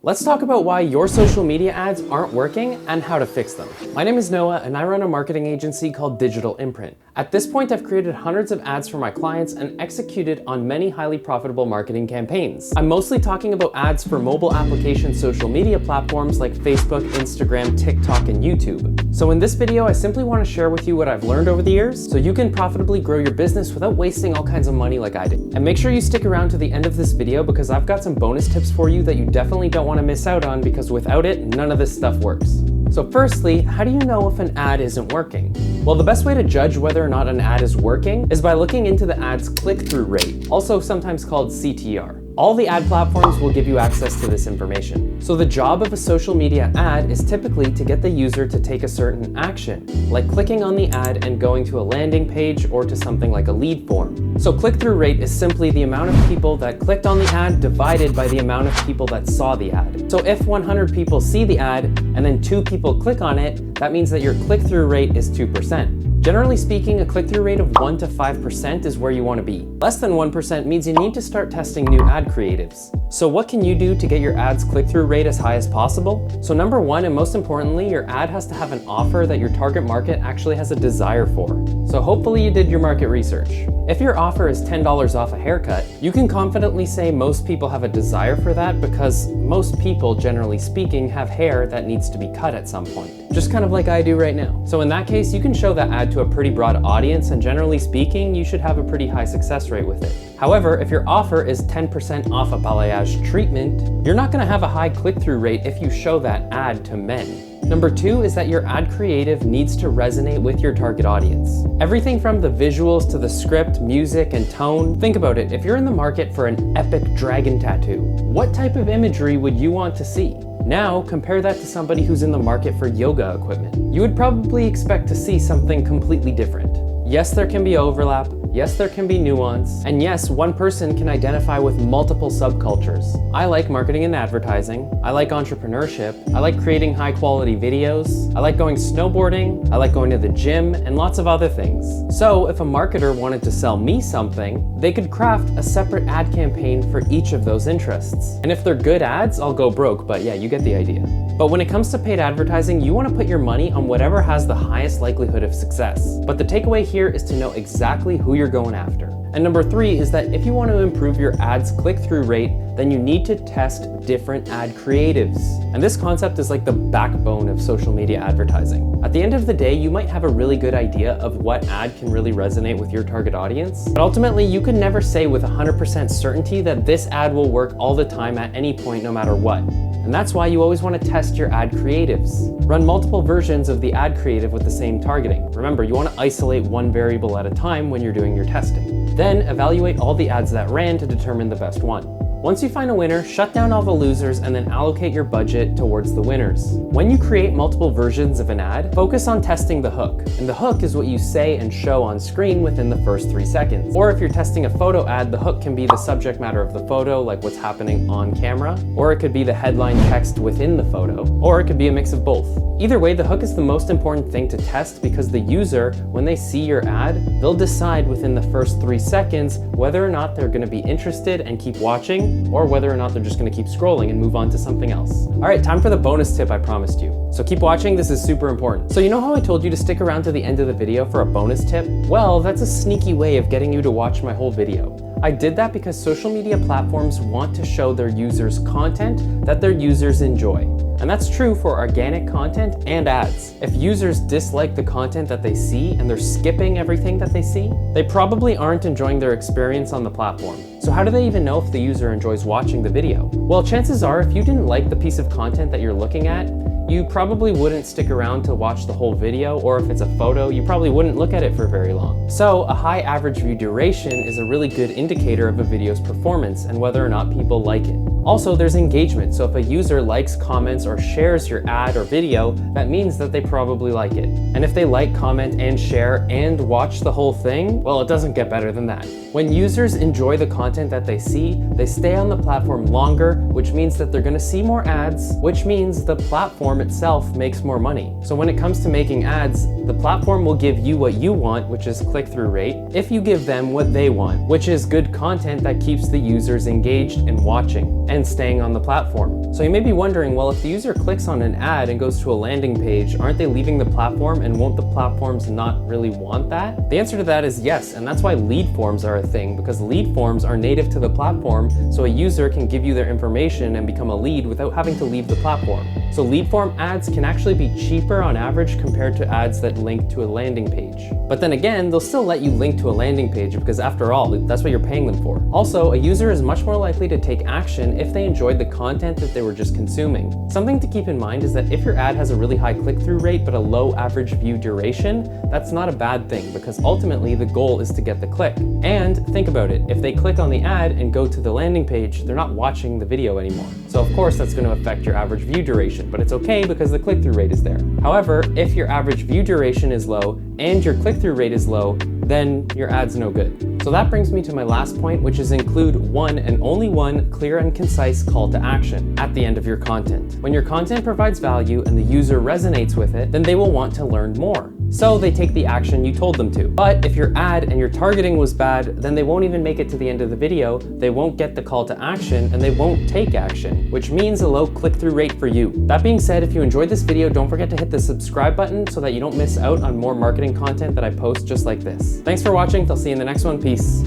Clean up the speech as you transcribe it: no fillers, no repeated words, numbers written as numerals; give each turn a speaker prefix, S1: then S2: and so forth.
S1: Let's talk about why your social media ads aren't working and how to fix them. My name is Noah and I run a marketing agency called Digital Imprint. At this point, I've created hundreds of ads for my clients and executed on many highly profitable marketing campaigns. I'm mostly talking about ads for mobile application social media platforms like Facebook, Instagram, TikTok, and YouTube. So in this video, I simply want to share with you what I've learned over the years so you can profitably grow your business without wasting all kinds of money like I did. And make sure you stick around to the end of this video because I've got some bonus tips for you that you definitely don't want to miss out on, because without it, none of this stuff works. So firstly, how do you know if an ad isn't working? Well, the best way to judge whether or not an ad is working is by looking into the ad's click-through rate, also sometimes called CTR. All the ad platforms will give you access to this information. So the job of a social media ad is typically to get the user to take a certain action, like clicking on the ad and going to a landing page or to something like a lead form. So click-through rate is simply the amount of people that clicked on the ad divided by the amount of people that saw the ad. So if 100 people see the ad and then 2 people click on it, that means that your click-through rate is 2%. Generally speaking, a click-through rate of 1 to 5% is where you want to be. Less than 1% means you need to start testing new ad creatives. So what can you do to get your ad's click-through rate as high as possible? So number one, and most importantly, your ad has to have an offer that your target market actually has a desire for. So hopefully you did your market research. If your offer is $10 off a haircut, you can confidently say most people have a desire for that because most people, generally speaking, have hair that needs to be cut at some point. Just kind of like I do right now. So in that case, you can show that ad to a pretty broad audience, and generally speaking, you should have a pretty high success rate with it. However, if your offer is 10% off a balayage treatment, you're not gonna have a high click-through rate if you show that ad to men. Number two is that your ad creative needs to resonate with your target audience. Everything from the visuals to the script, music, and tone. Think about it, if you're in the market for an epic dragon tattoo, what type of imagery would you want to see? Now, compare that to somebody who's in the market for yoga equipment. You would probably expect to see something completely different. Yes, there can be overlap. Yes, there can be nuance. And yes, one person can identify with multiple subcultures. I like marketing and advertising. I like entrepreneurship. I like creating high quality videos. I like going snowboarding. I like going to the gym and lots of other things. So if a marketer wanted to sell me something, they could craft a separate ad campaign for each of those interests. And if they're good ads, I'll go broke, but yeah, you get the idea. But when it comes to paid advertising, you want to put your money on whatever has the highest likelihood of success. But the takeaway here is to know exactly who you're going after. And number three is that if you want to improve your ad's click-through rate, then you need to test different ad creatives. And this concept is like the backbone of social media advertising. At the end of the day, you might have a really good idea of what ad can really resonate with your target audience, but ultimately you can never say with 100% certainty that this ad will work all the time at any point, no matter what. And that's why you always want to test your ad creatives. Run multiple versions of the ad creative with the same targeting. Remember, you want to isolate one variable at a time when you're doing your testing. Then evaluate all the ads that ran to determine the best one. Once you find a winner, shut down all the losers and then allocate your budget towards the winners. When you create multiple versions of an ad, focus on testing the hook. And the hook is what you say and show on screen within the first 3 seconds. Or if you're testing a photo ad, the hook can be the subject matter of the photo, like what's happening on camera, or it could be the headline text within the photo, or it could be a mix of both. Either way, the hook is the most important thing to test because the user, when they see your ad, they'll decide within the first 3 seconds whether or not they're going to be interested and keep watching, or whether or not they're just going to keep scrolling and move on to something else. All right, time for the bonus tip I promised you. So keep watching, this is super important. So you know how I told you to stick around to the end of the video for a bonus tip? Well, that's a sneaky way of getting you to watch my whole video. I did that because social media platforms want to show their users content that their users enjoy. And that's true for organic content and ads. If users dislike the content that they see and they're skipping everything that they see, they probably aren't enjoying their experience on the platform. So how do they even know if the user enjoys watching the video? Well, chances are if you didn't like the piece of content that you're looking at, you probably wouldn't stick around to watch the whole video, or if it's a photo, you probably wouldn't look at it for very long. So a high average view duration is a really good indicator of a video's performance and whether or not people like it. Also, there's engagement, so if a user likes, comments, or shares your ad or video, that means that they probably like it. And if they like, comment, and share, and watch the whole thing, well, it doesn't get better than that. When users enjoy the content that they see, they stay on the platform longer, which means that they're gonna see more ads, which means the platform itself makes more money. So when it comes to making ads, the platform will give you what you want, which is click-through rate, if you give them what they want, which is good content that keeps the users engaged and watching. and staying on the platform. So you may be wondering, well, if the user clicks on an ad and goes to a landing page, aren't they leaving the platform, and won't the platforms not really want that? The answer to that is yes, and that's why lead forms are a thing, because lead forms are native to the platform, so a user can give you their information and become a lead without having to leave the platform. So lead form ads can actually be cheaper on average compared to ads that link to a landing page. But then again, they'll still let you link to a landing page because after all, that's what you're paying them for. Also, a user is much more likely to take action if they enjoyed the content that they were just consuming. Something to keep in mind is that if your ad has a really high click-through rate but a low average view duration, that's not a bad thing because ultimately the goal is to get the click. And think about it, if they click on the ad and go to the landing page, they're not watching the video anymore. So of course that's going to affect your average view duration, but it's okay because the click-through rate is there. However, if your average view duration is low and your click-through rate is low, then your ad's no good. So that brings me to my last point, which is include one and only one clear and concise call to action at the end of your content. When your content provides value and the user resonates with it, then they will want to learn more. So they take the action you told them to. But if your ad and your targeting was bad, then they won't even make it to the end of the video, they won't get the call to action, and they won't take action, which means a low click-through rate for you. That being said, if you enjoyed this video, don't forget to hit the subscribe button so that you don't miss out on more marketing content that I post just like this. Thanks for watching, I'll see you in the next one, peace.